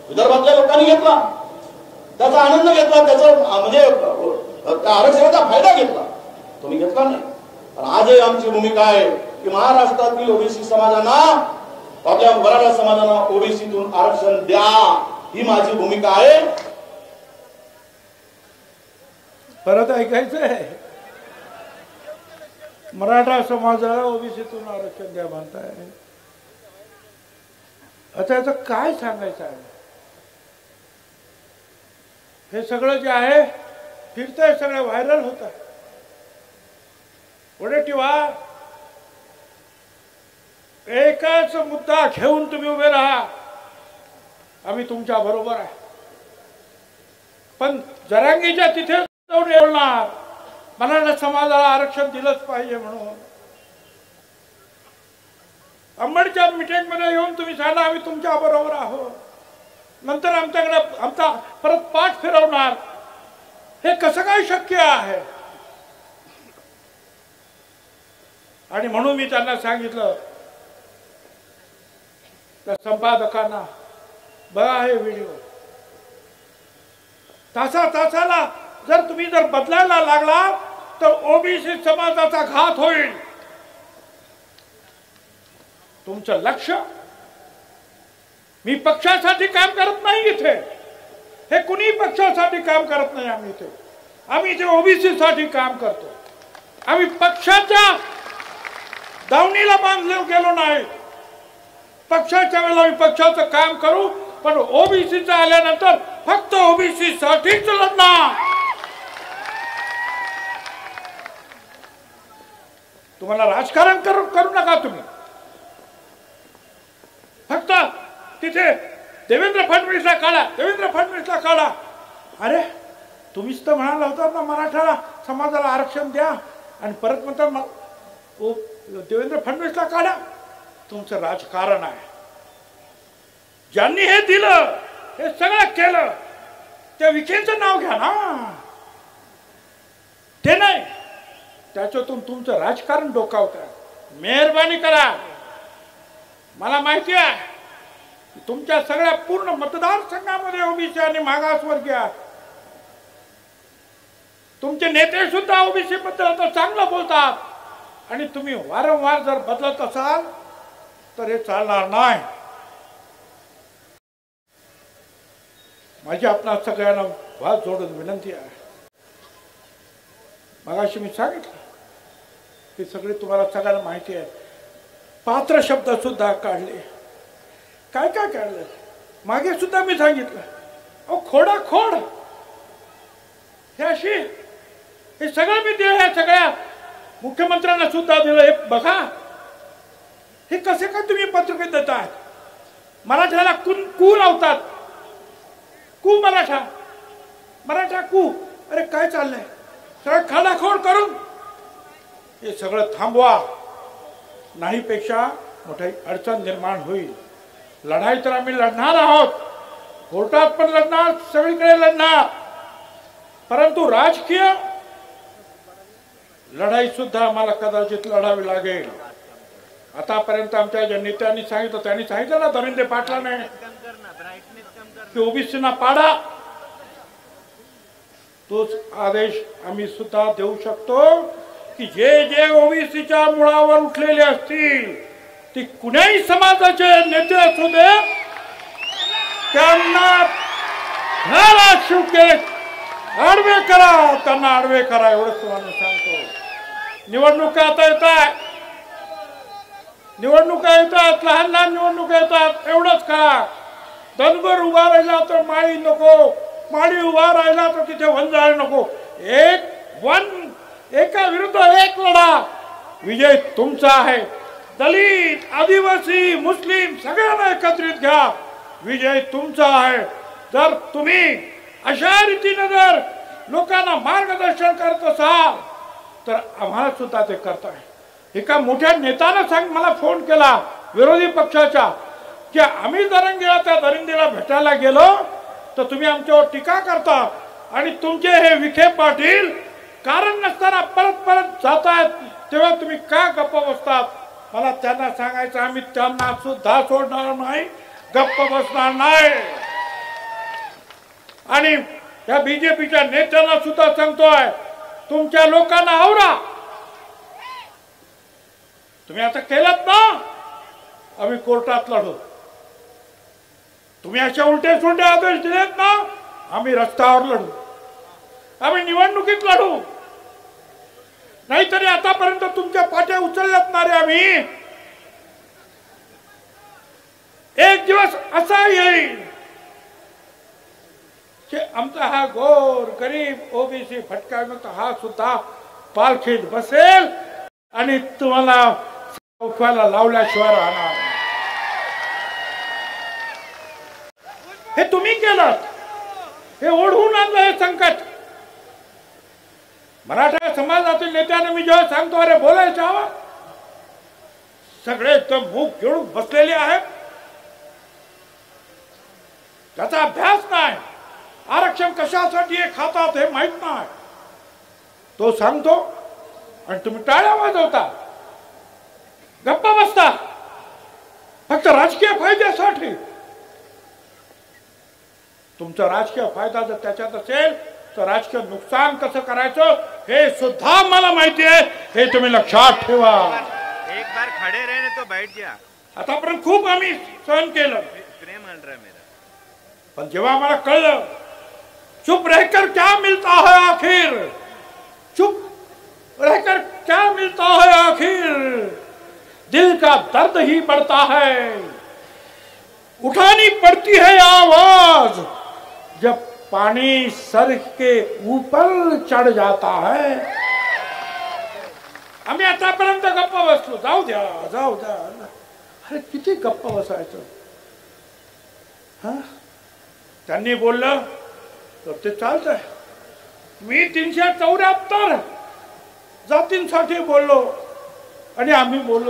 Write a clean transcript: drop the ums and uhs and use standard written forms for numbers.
विदर्भातल्या लोकांनी घेतला, त्याचा आनंद घेतला, त्याचा म्हणजे आरक्षणाचा फायदा घेतला. तुम्ही घेतला नाही. पण आजही आमची भूमिका आहे की महाराष्ट्रातील ओबीसी समाजांना, आपल्या मराठा समाजाला ओबीसीतून आरक्षण द्या, ही माझी भूमिका आहे. परत ऐकायचं आहे, मराठा समाजाला ओबीसीतून आरक्षण द्या म्हणताय. आता याचं काय सांगायचं आहे? हे सगळं जे आहे फिरतंय, सगळं व्हायरल होत आहे. पुढे ठेवा, एकच मुद्दा घेऊन तुम्ही उभे राहा, आम्ही तुमच्या बरोबर आहे. पण जरांगीच्या तिथे जाऊन येणार मराठा समाजाला आरक्षण दिलंच पाहिजे म्हणून. अंबडच्या मीटिंग मध्ये येऊन तुम्ही सांगा आम्ही तुमच्या बरोबर आहोत, नंतर आमच्याकडे आमचा परत पाठ फिरवणार, हे कसं काय शक्य आहे? आणि म्हणून मी त्यांना सांगितलं, त्या संपादकांना, बघा हे व्हिडिओ, तासाला जर तुम्ही बदलायला लागला तर ओबीसी समाजाचा घात होईल. तुमचं लक्ष, मी पक्षासाठी काम करत नाही इथे, हे कुणी पक्षासाठी काम करत नाही. आम्ही इथे ओबीसी साठी काम करतो. आम्ही पक्षाच्या दावणीला बांधले गेलो नाही. पक्षाच्या वेळेला आम्ही पक्षाचं काम करू, पण ओबीसीचं आल्यानंतर फक्त ओबीसी साठीच लढणार. तुम्हाला राजकारण करू नका. तुम्ही फक्त तिथे देवेंद्र फडणवीसला काढा. अरे तुम्हीच तर म्हणाला होता ना मराठा समाजाला आरक्षण द्या, आणि परत म्हणतात देवेंद्र फडणवीसला काढा. तुमचं राजकारण आहे. ज्यांनी हे दिलं, हे सगळं केलं, त्या विखेंचं नाव घ्या ना, ते नाही. त्याच्यातून तुमचं राजकारण डोकावतं. मेहरबानी करा. मला माहिती आहे तुमच्या सगळ्या पूर्ण मतदारसंघामध्ये ओबीसी आणि मागासवर्गीय, तुमचे नेते सुद्धा ओबीसी बद्दल चांगलं बोलतात, आणि तुम्ही वारंवार जर बदलत असाल तर हे चालणार नाही. माझी आपणा सगळ्यांना हात जोडून विनंती आहे. मगाशी मी सांगितलं की सगळे तुम्हाला सगळ्यांना माहिती आहे. पात्र शब्द सुद्धा काढले, काय काढलं मागे सुद्धा मी सांगितलं. खोड हे अशी, हे सगळं मी दिलं. या सगळ्या मुख्यमंत्र्यांना सुद्धा दिलं. हे बघा, हे कसे काय तुम्ही पत्रके देताय? मराठ्याला कू लावतात. कू मराठा कू. अरे काय चाललंय? सगळं खाडाखोड करून हे सगळं थांबवा, नाही पेक्षा मोठी अडचण निर्माण होईल. लढाई तर आम्ही लढणार आहोत, कोर्टात पण लढणार, सगळीकडे लढणार, परंतु राजकीय लढाई सुद्धा आम्हाला कदाचित लढावी लागेल. आतापर्यंत आमच्या ज्या नेत्यांनी सांगितलं, त्यांनी सांगितलं ना धनंजय पाटलाने की ओबीसीना पाडा, तोच आदेश आम्ही सुद्धा देऊ शकतो की जे ओबीसीच्या मुळावर उठलेले असतील, ती कुणाही समाजाचे नेते असू दे, त्यांना आडवे करा, त्यांना आडवे करा, एवढंच तुम्हाला सांगतो. निवडणुका आता येतात, लहान निवडणुका येतात, एवढंच करा. धनगर उभा राहिला तर माळी नको, माळी उभा राहिला तर तिथे वंजाळ नको. एका विरुद्ध एक लढा, विजय तुमचा आहे. दलित, आदिवासी, मुस्लिम सगळ्यांना एकत्रित घ्या, विजय तुमचा आहे. जर तुम्ही अशा रीतीने जर लोकांना मार्गदर्शन करत असाल तर आम्हाला सुद्धा ते करताय. एका मोठ्या नेत्यानं मला फोन केला विरोधी पक्षाच्या, की आम्ही दरिंदीला भेटायला गेलो तर तुम्ही आमच्यावर टीका करता, आणि तुमचे हे विखे पाटील कारण नसताना परत जातायत, तेव्हा तुम्ही का गप्प बसतात? मला त्यांना सांगायचं, आम्ही त्यांना सुद्धा सोडणार नाही, गप्प बसणार नाही. आणि या बीजेपीच्या नेत्यांना सुद्धा सांगतोय, तुमच्या लोकांना आवरा. तुम्ही आता केलात ना, आम्ही कोर्टात लढू. तुम्ही अशा उलटे सुलटे आदेश दिलेत ना, आम्ही रस्त्यावर लढू, आम्ही निवडणुकीत लढू. नाहीतरी आतापर्यंत तुमच्या पाट्या उचलल्यात ना रे आम्ही. एक दिवस असा येईल की आमचा हा गोर गरीब ओबीसी भटका हा सुद्धा पालखीत बसेल आणि तुम्हाला उठवायला लावल्याशिवाय राहणार. हे तुम्ही केलं, हे ओढवून आणलं हे संकट. मराठा समाजातील नेत्यांना मी जेव्हा सांगतो अरे बोलायचं हवं, सगळे तर मूग घेऊन बसलेले आहेत, त्याचा अभ्यास नाही, आरक्षण कशासाठी हे खातात हे माहित नाही. तो सांगतो आणि तुम्ही टाळ्या वाजवता, गप्पा बसता फक्त राजकीय फायद्यासाठी. तुमचा राजकीय फायदा जर त्याच्यात असेल तर राजकीय नुकसान कसं करायचं हे सुद्धा मला माहिती आहे. हे तुम्ही लक्षात ठेवा. एक बार खड़े रहने तो बैठ गया. आतापर्यंत खूप आम्ही सहन केलं, प्रेम मान रहा मेरा. पण जेव्हा आम्हाला कळलं चुप रहकर क्या मिलता है आखिर, चुप रहकर क्या मिलता है आखिर, दिल का दर्द ही बढ़ता है, उठानी पड़ती है आवाज जब पानी सर के ऊपर चढ़ जाता है. आम्ही आतापर्यंत गप्पा बसलो, जाऊ द्या जाऊ द्या. अरे किती गप्पा बसायचं. हा, त्यांनी बोललं तर ते चालतंय. मी 374 जातींसाठी बोललो आणि आम्ही बोललो